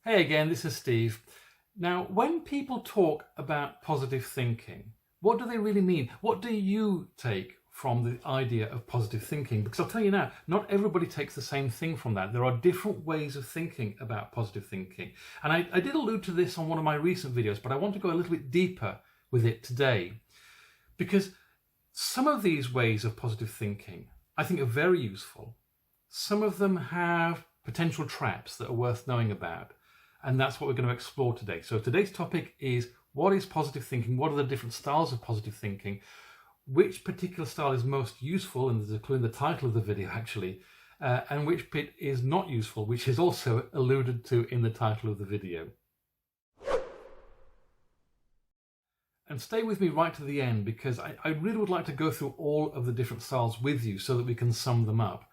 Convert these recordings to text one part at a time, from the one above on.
Hey again, this is Steve. Now, when people talk about positive thinking, what do they really mean? What do you take from the idea of positive thinking? Because I'll tell you now, not everybody takes the same thing from that. There are different ways of thinking about positive thinking. And I did allude to this on one of my recent videos, but I want to go a little bit deeper with it today. Because some of these ways of positive thinking, I think, are very useful. Some of them have potential traps that are worth knowing about. And that's what we're going to explore today. So today's topic is, what is positive thinking? What are the different styles of positive thinking? Which particular style is most useful, and there's a clue in the title of the video actually, and which bit is not useful, which is also alluded to in the title of the video. And stay with me right to the end, because I really would like to go through all of the different styles with you so that we can sum them up.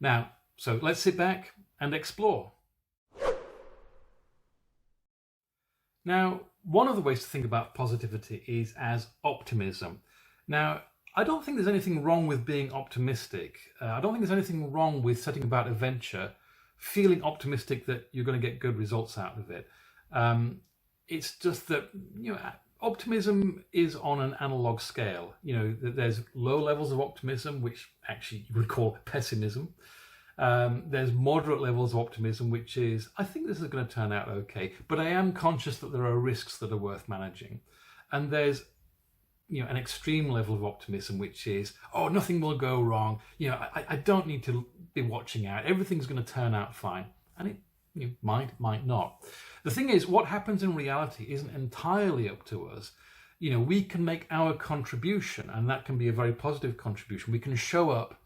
Now, so let's sit back and explore. Now, one of the ways to think about positivity is as optimism. Now, I don't think there's anything wrong with being optimistic. I don't think there's anything wrong with setting about a venture, feeling optimistic that you're going to get good results out of it. It's just that, optimism is on an analog scale. There's low levels of optimism, which actually you would call pessimism. There's moderate levels of optimism, which is, I think this is going to turn out okay, but I am conscious that there are risks that are worth managing. And there's, an extreme level of optimism, which is, oh, nothing will go wrong. I don't need to be watching out. Everything's going to turn out fine. And it might not. The thing is, what happens in reality isn't entirely up to us. We can make our contribution, and that can be a very positive contribution. We can show up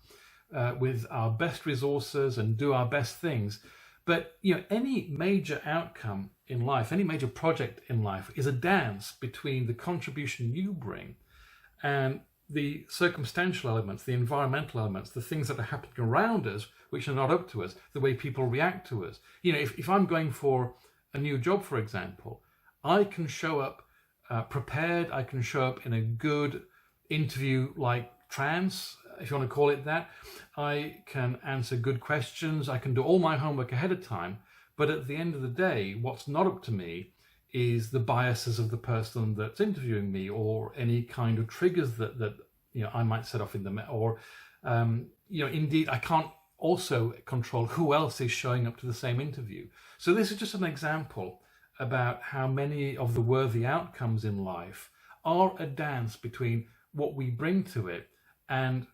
with our best resources and do our best things. But any major outcome in life, any major project in life, is a dance between the contribution you bring and the circumstantial elements, the environmental elements, the things that are happening around us, which are not up to us, the way people react to us. If I'm going for a new job, for example, I can show up prepared. I can show up in a good interview-like trance, if you want to call it that. I can answer good questions. I can do all my homework ahead of time. But at the end of the day, what's not up to me is the biases of the person that's interviewing me, or any kind of triggers that I might set off in them, or indeed I can't also control who else is showing up to the same interview. So this is just an example about how many of the worthy outcomes in life are a dance between what we bring to it and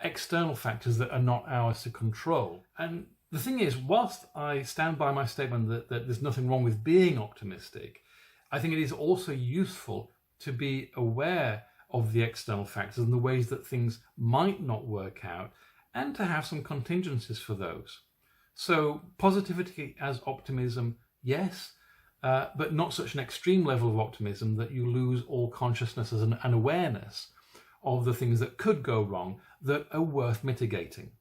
external factors that are not ours to control. And the thing is, whilst I stand by my statement that there's nothing wrong with being optimistic, I think it is also useful to be aware of the external factors and the ways that things might not work out, and to have some contingencies for those. So positivity as optimism, yes, but not such an extreme level of optimism that you lose all consciousness and awareness of the things that could go wrong that are worth mitigating.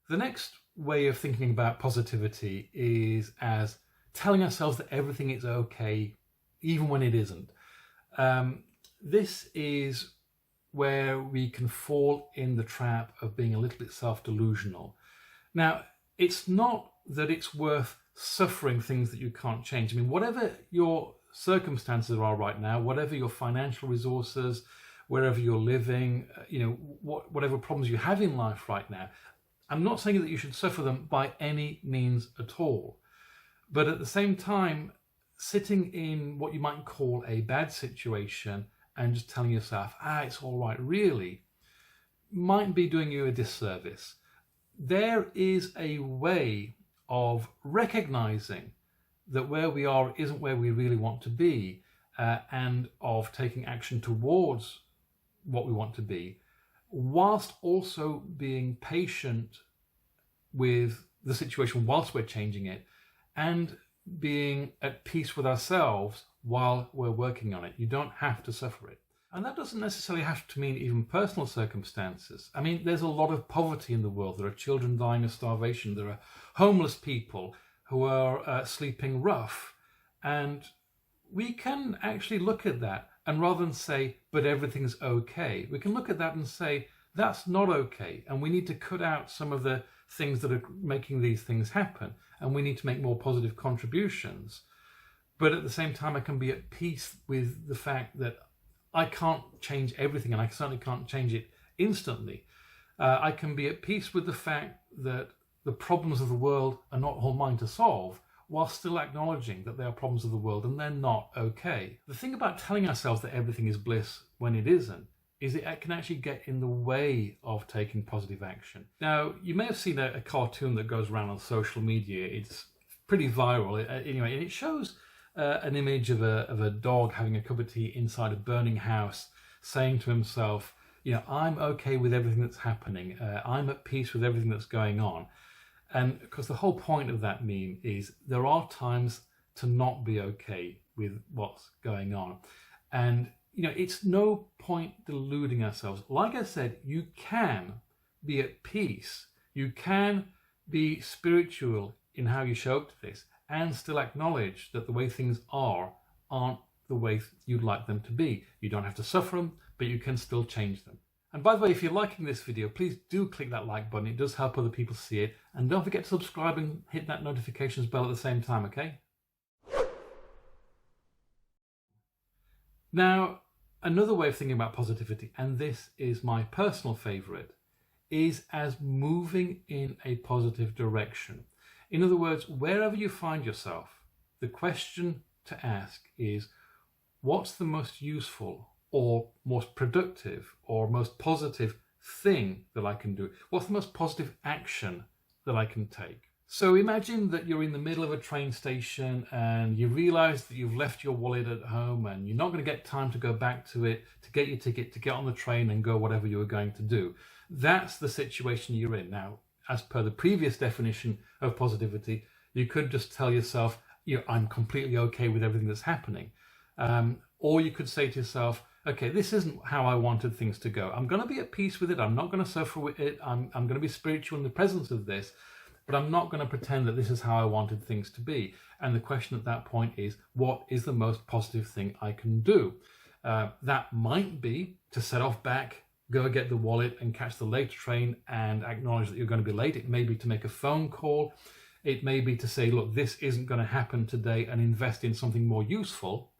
The next way of thinking about positivity is as telling ourselves that everything is okay, even when it isn't. This is where we can fall in the trap of being a little bit self-delusional. Now, it's not that it's worth suffering things that you can't change. Whatever your circumstances are right now, whatever your financial resources, wherever you're living, whatever problems you have in life right now, I'm not saying that you should suffer them by any means at all. But at the same time, sitting in what you might call a bad situation and just telling yourself, it's all right, really, might be doing you a disservice. There is a way of recognizing that where we are isn't where we really want to be, and of taking action towards what we want to be, whilst also being patient with the situation whilst we're changing it, and being at peace with ourselves while we're working on it. You don't have to suffer it. And that doesn't necessarily have to mean even personal circumstances. There's a lot of poverty in the world. There are children dying of starvation. There are homeless people who are sleeping rough. And we can actually look at that, and rather than say, but everything's okay, we can look at that and say, that's not okay. And we need to cut out some of the things that are making these things happen, and we need to make more positive contributions. But at the same time, I can be at peace with the fact that I can't change everything, and I certainly can't change it instantly. I can be at peace with the fact that the problems of the world are not all mine to solve, while still acknowledging that they are problems of the world and they're not okay. The thing about telling ourselves that everything is bliss when it isn't, is it can actually get in the way of taking positive action. Now, you may have seen a cartoon that goes around on social media. It's pretty viral. Anyway, and it shows an image of a dog having a cup of tea inside a burning house, saying to himself, I'm okay with everything that's happening. I'm at peace with everything that's going on. And because the whole point of that meme is there are times to not be okay with what's going on. And, it's no point deluding ourselves. Like I said, you can be at peace. You can be spiritual in how you show up to this and still acknowledge that the way things aren't the way you'd like them to be. You don't have to suffer them, but you can still change them. And by the way, if you're liking this video, please do click that like button. It does help other people see it. And don't forget to subscribe and hit that notifications bell at the same time, okay? Now, another way of thinking about positivity, and this is my personal favorite, is as moving in a positive direction. In other words, wherever you find yourself, the question to ask is, what's the most useful or most productive or most positive thing that I can do? What's the most positive action that I can take? So imagine that you're in the middle of a train station and you realize that you've left your wallet at home and you're not going to get time to go back to it, to get your ticket, to get on the train and go whatever you were going to do. That's the situation you're in. Now, as per the previous definition of positivity, you could just tell yourself, I'm completely okay with everything that's happening. Or you could say to yourself, okay, this isn't how I wanted things to go. I'm going to be at peace with it. I'm not going to suffer with it. I'm going to be spiritual in the presence of this, but I'm not going to pretend that this is how I wanted things to be. And the question at that point is, what is the most positive thing I can do? That might be to set off back, go get the wallet and catch the later train and acknowledge that you're going to be late. It may be to make a phone call. It may be to say, look, this isn't going to happen today and invest in something more useful.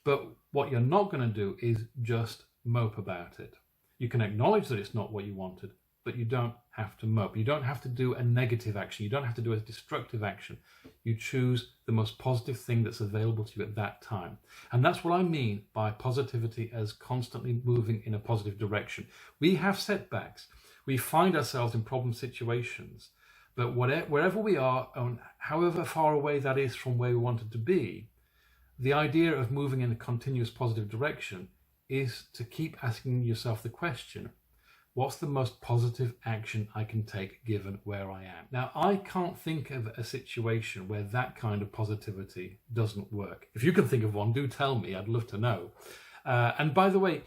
But what you're not going to do is just mope about it. You can acknowledge that it's not what you wanted, but you don't have to mope. You don't have to do a negative action. You don't have to do a destructive action. You choose the most positive thing that's available to you at that time. And that's what I mean by positivity as constantly moving in a positive direction. We have setbacks. We find ourselves in problem situations. But wherever we are, and however far away that is from where we wanted to be, the idea of moving in a continuous positive direction is to keep asking yourself the question, what's the most positive action I can take given where I am? Now, I can't think of a situation where that kind of positivity doesn't work. If you can think of one, do tell me. I'd love to know. And by the way,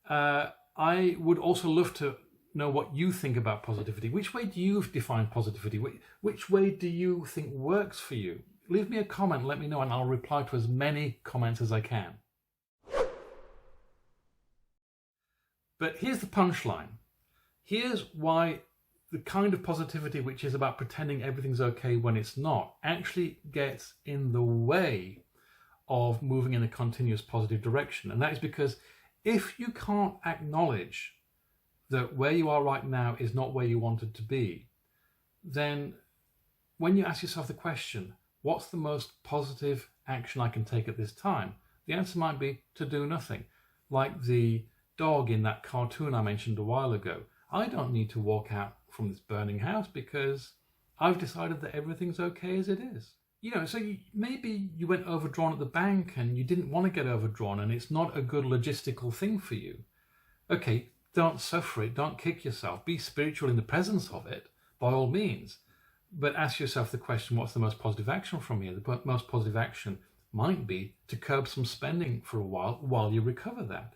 I would also love to know what you think about positivity. Which way do you define positivity? Which way do you think works for you? Leave me a comment, let me know, and I'll reply to as many comments as I can. But here's the punchline. Here's why the kind of positivity which is about pretending everything's okay when it's not actually gets in the way of moving in a continuous positive direction. And that is because if you can't acknowledge that where you are right now is not where you wanted to be, then when you ask yourself the question, what's the most positive action I can take at this time? The answer might be to do nothing. Like the dog in that cartoon I mentioned a while ago. I don't need to walk out from this burning house because I've decided that everything's okay as it is. So maybe you went overdrawn at the bank and you didn't want to get overdrawn and it's not a good logistical thing for you. Okay, don't suffer it. Don't kick yourself. Be spiritual in the presence of it, by all means. But ask yourself the question, what's the most positive action from here? The most positive action might be to curb some spending for a while you recover that.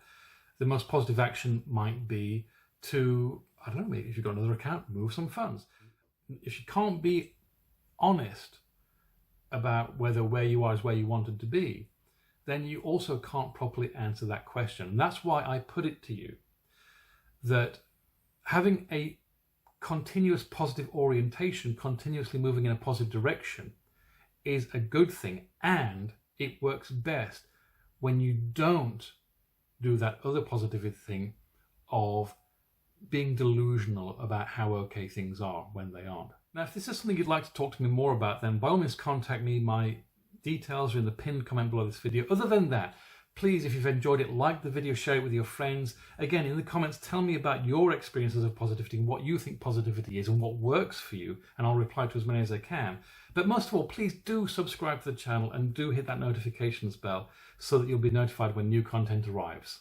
The most positive action might be to, I don't know, maybe if you've got another account, move some funds. If you can't be honest about whether where you are is where you wanted to be, then you also can't properly answer that question. And that's why I put it to you that having a continuous positive orientation, continuously moving in a positive direction, is a good thing, and it works best when you don't do that other positive thing of being delusional about how okay things are when they aren't. Now, if this is something you'd like to talk to me more about, then by all means contact me. My details are in the pinned comment below this video. Other than that, please, if you've enjoyed it, like the video, share it with your friends. Again, in the comments, tell me about your experiences of positivity and what you think positivity is and what works for you, and I'll reply to as many as I can. But most of all, please do subscribe to the channel and do hit that notifications bell so that you'll be notified when new content arrives.